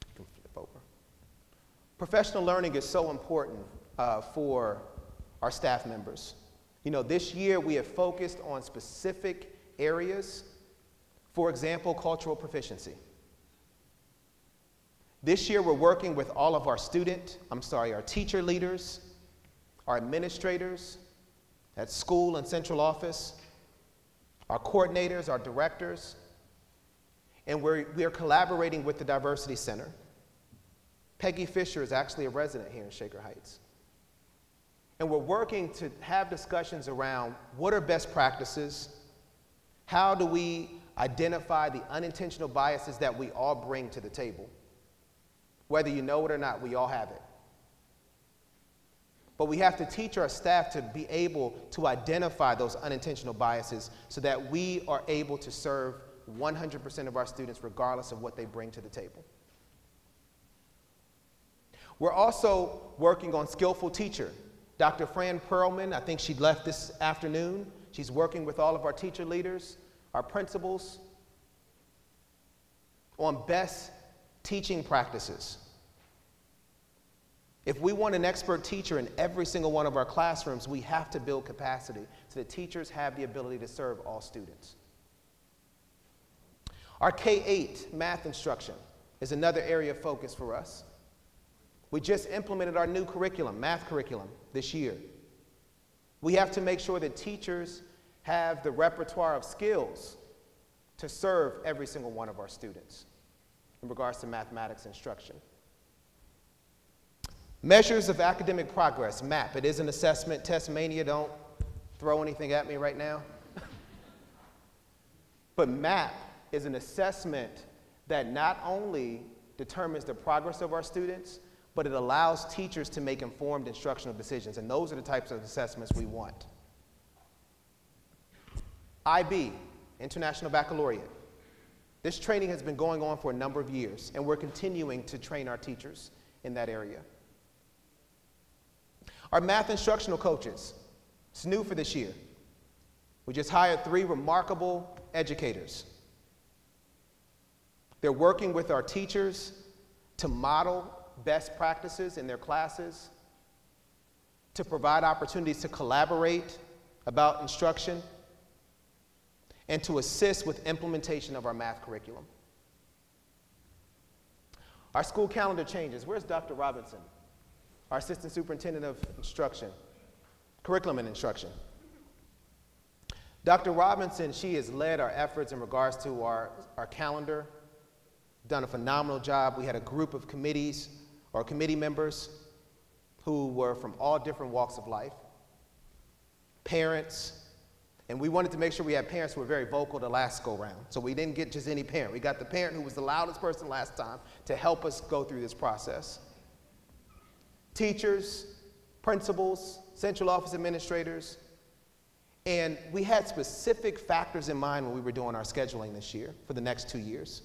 You can flip over. Professional learning is so important for our staff members. You know, this year we have focused on specific areas. For example, cultural proficiency. This year we're working with all of our our teacher leaders, our administrators at school and central office, our coordinators, our directors, and we are collaborating with the Diversity Center. Peggy Fisher is actually a resident here in Shaker Heights. And we're working to have discussions around what are best practices, how do we identify the unintentional biases that we all bring to the table. Whether you know it or not, we all have it. But we have to teach our staff to be able to identify those unintentional biases so that we are able to serve 100% of our students regardless of what they bring to the table. We're also working on skillful teacher. Dr. Fran Perlman, I think she left this afternoon. She's working with all of our teacher leaders, our principals, on best teaching practices. If we want an expert teacher in every single one of our classrooms, we have to build capacity so that teachers have the ability to serve all students. Our K-8 math instruction is another area of focus for us. We just implemented our new curriculum, math curriculum, this year. We have to make sure that teachers have the repertoire of skills to serve every single one of our students in regards to mathematics instruction. Measures of academic progress, MAP. It is an assessment. Testmania, don't throw anything at me right now. But MAP is an assessment that not only determines the progress of our students, but it allows teachers to make informed instructional decisions, and those are the types of assessments we want. IB, International Baccalaureate. This training has been going on for a number of years, and we're continuing to train our teachers in that area. Our math instructional coaches, it's new for this year. We just hired 3 remarkable educators. They're working with our teachers to model best practices in their classes, to provide opportunities to collaborate about instruction, and to assist with implementation of our math curriculum. Our school calendar changes. Where's Dr. Robinson, our Assistant Superintendent of Instruction, Curriculum and Instruction? Dr. Robinson, she has led our efforts in regards to our calendar, done a phenomenal job. We had a group of committees or committee members who were from all different walks of life, parents, and we wanted to make sure we had parents who were very vocal the last go round. So we didn't get just any parent. We got the parent who was the loudest person last time to help us go through this process. Teachers, principals, central office administrators, and we had specific factors in mind when we were doing our scheduling this year for the next 2 years.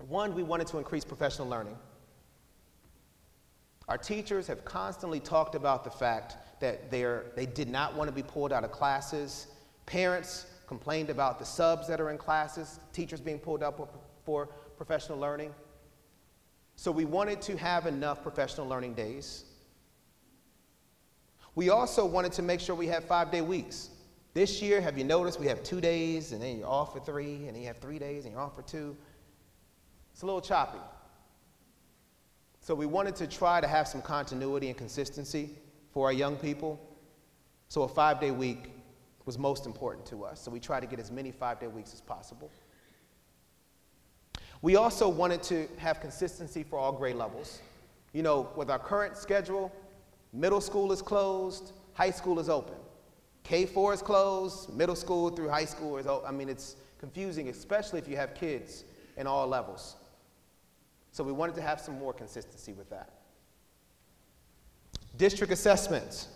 One, we wanted to increase professional learning. Our teachers have constantly talked about the fact that they did not want to be pulled out of classes. Parents complained about the subs that are in classes, teachers being pulled up for professional learning. So we wanted to have enough professional learning days. We also wanted to make sure we had 5-day weeks. This year, have you noticed we have 2 days and then you're off for 3, and then you have 3 days and you're off for 2. It's a little choppy. So we wanted to try to have some continuity and consistency for our young people. So a 5-day week was most important to us. So we tried to get as many 5-day weeks as possible. We also wanted to have consistency for all grade levels. You know, with our current schedule, middle school is closed, high school is open. K-4 is closed, middle school through high school is open. I mean, it's confusing, especially if you have kids in all levels. So we wanted to have some more consistency with that. District assessments.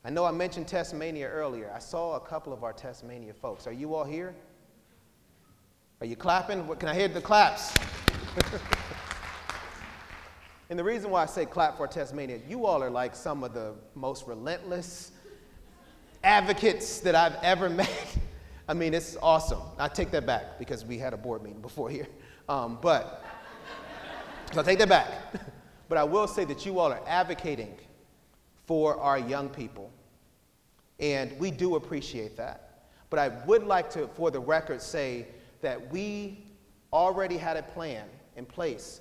I know I mentioned Testmania earlier. I saw a couple of our Testmania folks. Are you all here? Are you clapping? Can I hear the claps? And the reason why I say clap for Tasmania, you all are like some of the most relentless advocates that I've ever met. I mean, it's awesome. I take that back because we had a board meeting before here. So I take that back. But I will say that you all are advocating for our young people, and we do appreciate that. But I would like to, for the record, say that we already had a plan in place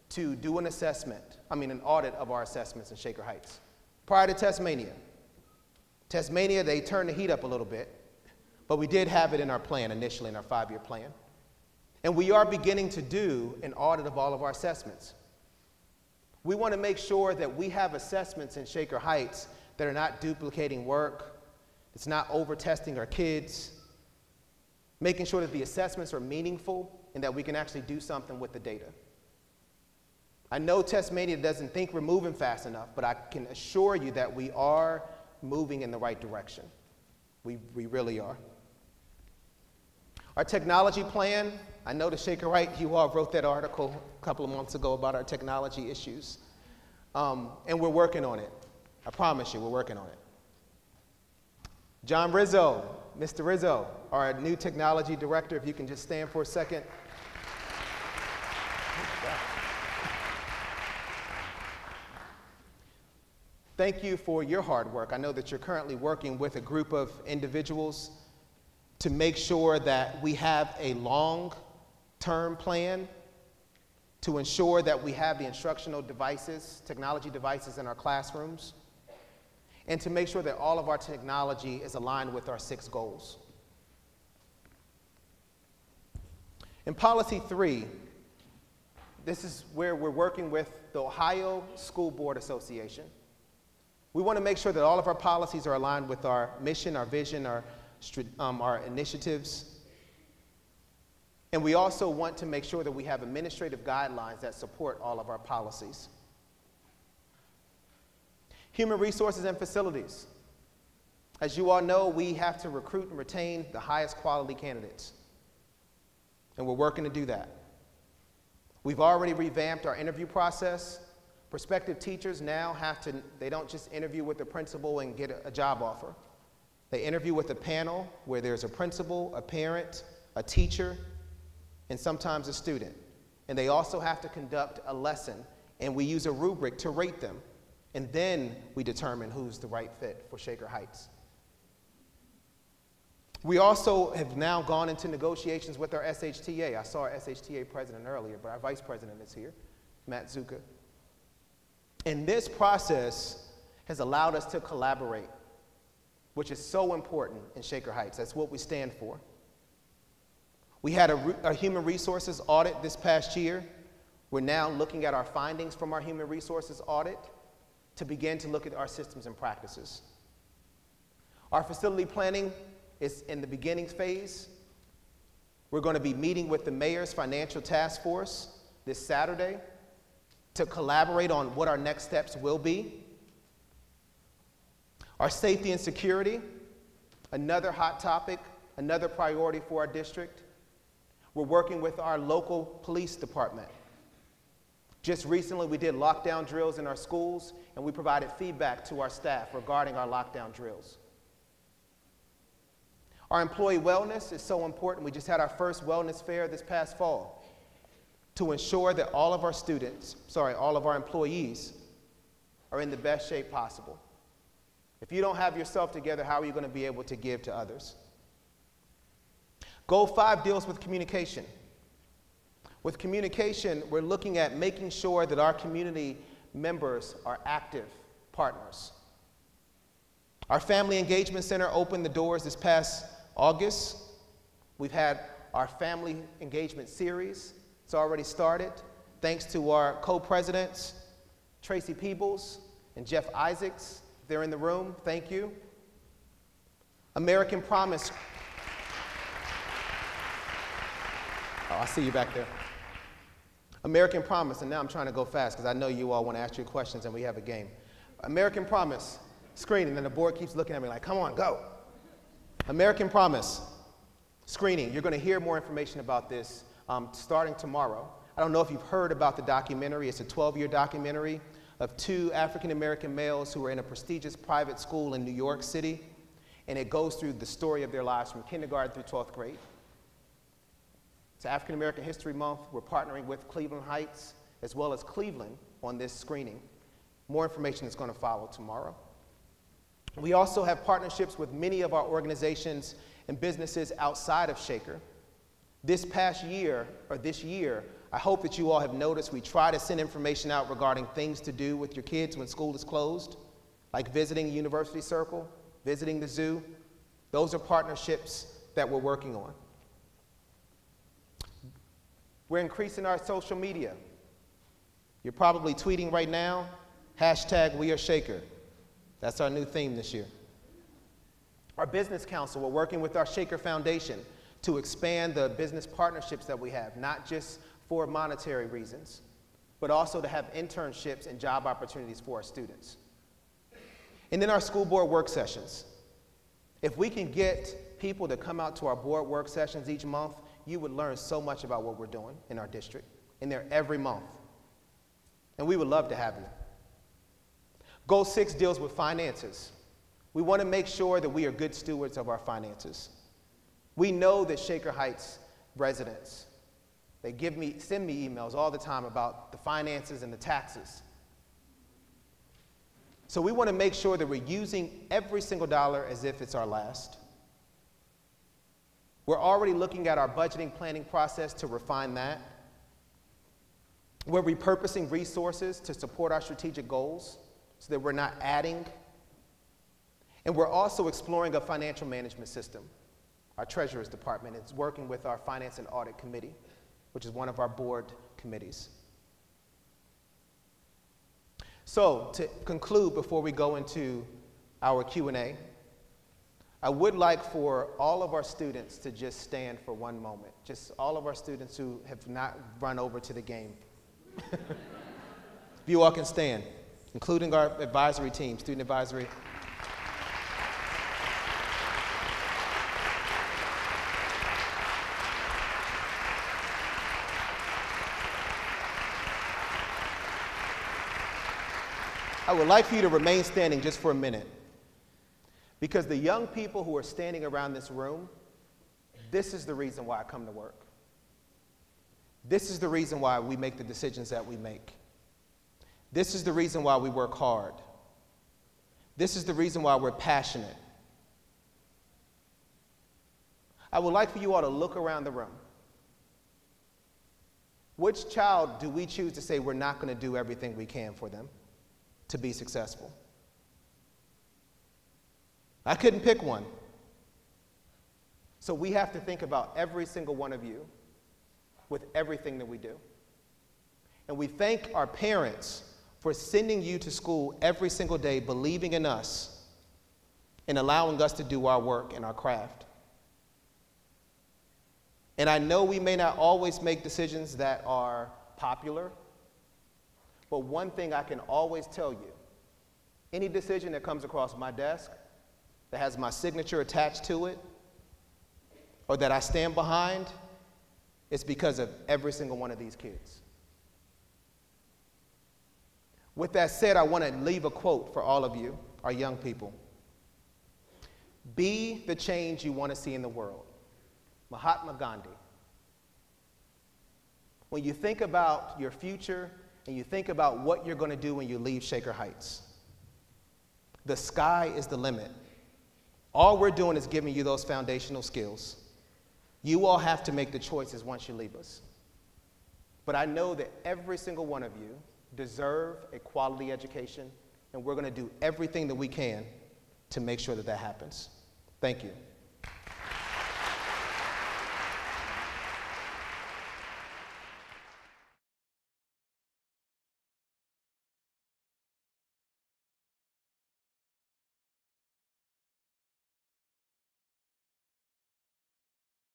to do an audit of our assessments in Shaker Heights. Prior to Tasmania, they turned the heat up a little bit, but we did have it in our plan initially, in our 5-year plan. And we are beginning to do an audit of all of our assessments. We want to make sure that we have assessments in Shaker Heights that are not duplicating work, it's not over-testing our kids, making sure that the assessments are meaningful and that we can actually do something with the data. I know Tasmania doesn't think we're moving fast enough, but I can assure you that we are moving in the right direction. We really are. Our technology plan, I know the Shaker Height, you all wrote that article a couple of months ago about our technology issues. And we're working on it. I promise you, we're working on it. John Rizzo, Mr. Rizzo, our new technology director, if you can just stand for a second. Thank you for your hard work. I know that you're currently working with a group of individuals to make sure that we have a long-term plan to ensure that we have the instructional devices, technology devices in our classrooms, and to make sure that all of our technology is aligned with our 6 goals. In Policy 3, this is where we're working with the Ohio School Board Association. We want to make sure that all of our policies are aligned with our mission, our vision, our initiatives. And we also want to make sure that we have administrative guidelines that support all of our policies. Human resources and facilities. As you all know, we have to recruit and retain the highest quality candidates. And we're working to do that. We've already revamped our interview process. Prospective teachers now they don't just interview with the principal and get a job offer. They interview with a panel where there's a principal, a parent, a teacher, and sometimes a student. And they also have to conduct a lesson, and we use a rubric to rate them. And then we determine who's the right fit for Shaker Heights. We also have now gone into negotiations with our SHTA. I saw our SHTA president earlier, but our vice president is here, Matt Zuka. And this process has allowed us to collaborate, which is so important in Shaker Heights. That's what we stand for. We had a human resources audit this past year. We're now looking at our findings from our human resources audit to begin to look at our systems and practices. Our facility planning is in the beginning phase. We're going to be meeting with the mayor's financial task force this Saturday to collaborate on what our next steps will be. Our safety and security, another hot topic, another priority for our district. We're working with our local police department. Just recently, we did lockdown drills in our schools, and we provided feedback to our staff regarding our lockdown drills. Our employee wellness is so important. We just had our first wellness fair this past fall to ensure that all of our employees are in the best shape possible. If you don't have yourself together, how are you going to be able to give to others? Goal 5 deals with communication. With communication, we're looking at making sure that our community members are active partners. Our Family Engagement Center opened the doors this past August. We've had our Family Engagement Series. It's already started. Thanks to our co-presidents, Tracy Peebles and Jeff Isaacs. They're in the room. Thank you. American Promise. Oh, I see you back there. American Promise, and now I'm trying to go fast because I know you all want to ask your questions and we have a game. American Promise screening, and the board keeps looking at me like, come on, go. American Promise screening. You're going to hear more information about this starting tomorrow. I don't know if you've heard about the documentary. It's a 12-year documentary of two African-American males who are in a prestigious private school in New York City, and it goes through the story of their lives from kindergarten through 12th grade. It's African American History Month. We're partnering with Cleveland Heights as well as Cleveland on this screening. More information is going to follow tomorrow. We also have partnerships with many of our organizations and businesses outside of Shaker. This year, I hope that you all have noticed we try to send information out regarding things to do with your kids when school is closed, like visiting University Circle, visiting the zoo. Those are partnerships that we're working on. We're increasing our social media. You're probably tweeting right now, #WeAreShaker. That's our new theme this year. Our business council, we're working with our Shaker Foundation to expand the business partnerships that we have, not just for monetary reasons, but also to have internships and job opportunities for our students. And then our school board work sessions. If we can get people to come out to our board work sessions each month, you would learn so much about what we're doing in our district, and they're every month. And we would love to have you. Goal 6 deals with finances. We want to make sure that we are good stewards of our finances. We know that Shaker Heights residents, they send me emails all the time about the finances and the taxes. So we want to make sure that we're using every single dollar as if it's our last. We're already looking at our budgeting planning process to refine that. We're repurposing resources to support our strategic goals so that we're not adding. And we're also exploring a financial management system. Our Treasurer's Department is working with our Finance and Audit Committee, which is one of our board committees. So to conclude, before we go into our Q&A, I would like for all of our students to just stand for one moment. Just all of our students who have not run over to the game. If you all can stand, including our advisory team, student advisory. I would like for you to remain standing just for a minute, because the young people who are standing around this room, this is the reason why I come to work. This is the reason why we make the decisions that we make. This is the reason why we work hard. This is the reason why we're passionate. I would like for you all to look around the room. Which child do we choose to say we're not going to do everything we can for them to be successful? I couldn't pick one. So we have to think about every single one of you with everything that we do. And we thank our parents for sending you to school every single day, believing in us and allowing us to do our work and our craft. And I know we may not always make decisions that are popular, but one thing I can always tell you, any decision that comes across my desk that has my signature attached to it, or that I stand behind, it's because of every single one of these kids. With that said, I want to leave a quote for all of you, our young people. Be the change you want to see in the world. Mahatma Gandhi. When you think about your future and you think about what you're going to do when you leave Shaker Heights, the sky is the limit. All we're doing is giving you those foundational skills. You all have to make the choices once you leave us. But I know that every single one of you deserve a quality education, and we're going to do everything that we can to make sure that that happens. Thank you.